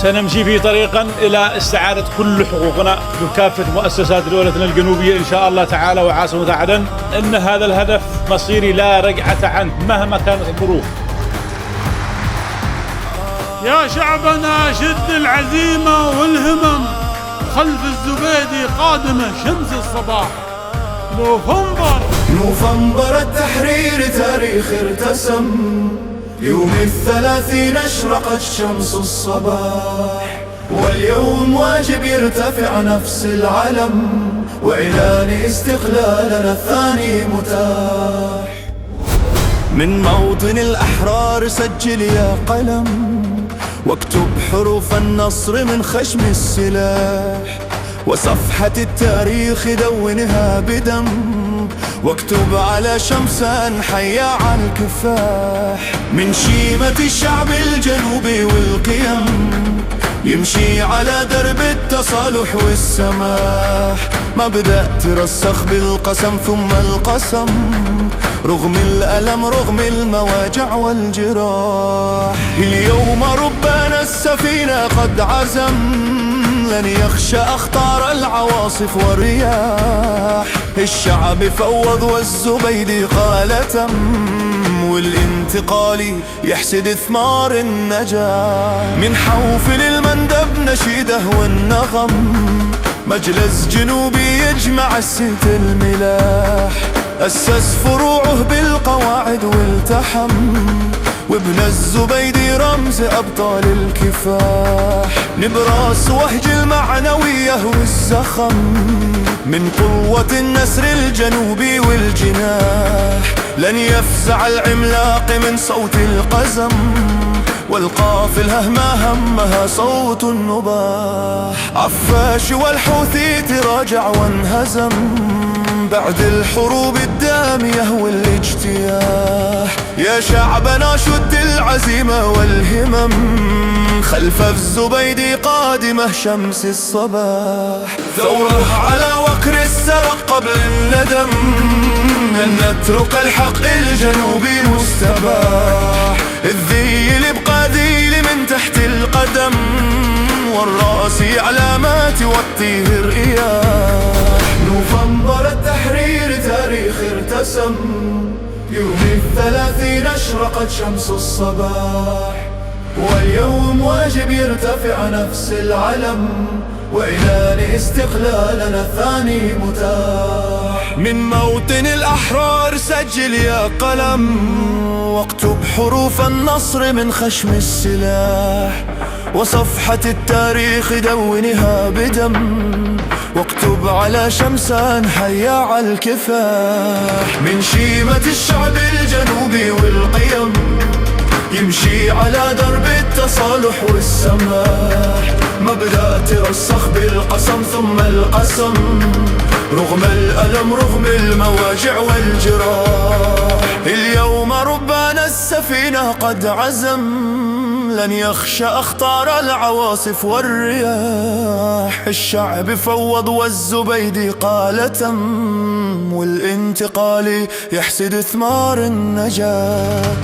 سنمشي في طريقا إلى استعادة كل حقوقنا بكافة مؤسسات دولتنا الجنوبية إن شاء الله تعالى وعاصمة عدن. إن هذا الهدف مصيري لا رجعة عنه مهما كانت الظروف. يا شعبنا شد العزيمة والهمم، خلف الزبيدي قادمة شمس الصباح. نوفمبر التحرير تاريخ ارتسم، يوم 30 اشرقت شمس الصباح، واليوم واجب يرتفع نفس العلم، وإعلان استقلالنا الثاني متاح. من موطن الأحرار سجل يا قلم، واكتب حروف النصر من خشم السلاح، وصفحة التاريخ دونها بدم، واكتب على شمسان حيا على الكفاح. من شيمة الشعب الجنوبي والقيم، يمشي على درب التصالح والسماح، مبدأ ترسخ بالقسم ثم القسم، رغم الألم رغم المواجع والجراح. اليوم ربنا السفينة قد عزم، لن يخشى أخطار العواصف والرياح. الشعب فوض والزبيدي قال تم، والانتقال يحسد ثمار النجاح. من حوفل المندب نشيده والنغم، مجلس جنوبي يجمع الست الملاح، أسس فروعه بالقواعد والتحم، وابن الزبيدي رمز أبطال الكفاح. نبراس وهج المعنوية والزخم، من قوة النسر الجنوبي والجناح، لن يفزع العملاق من صوت القزم، والقافلة ما همها صوت النباح. عفاش والحوثي تراجع وانهزم، بعد الحروب الدامية والاجتياح. يا شعبنا شد العزيمة والهمم، خلف الزبيدي قادمة شمس الصباح. ثورة على وكر السرق قبل الندم، لن نترك الحق الجنوبي مستباح. الذيل يبقى ذيل من تحت القدم، والرأس علامات والطيه رياح. نوفمبر التحرير تاريخ ارتسم، يوم 30 اشرقت شمس الصباح، واليوم واجب يرتفع نفس العلم، وإعلان استقلالنا الثاني متاح. من موطن الأحرار سجل يا قلم، واكتب حروف النصر من خشم السلاح، وصفحة التاريخ دونها بدم، واكتب على شمسان حيا على الكفاح. من شيمة الشعب الجنوبي والقيم، يمشي على درب التصالح والسماح، مبدأ ترسخ بالقسم ثم القسم، رغم الألم رغم المواجع والجراح. اليوم ربنا السفينة قد عزم، لن يخشى أخطار العواصف والرياح. الشعب فوض والزبيدي قال تم، والانتقال يحسد ثمار النجاح.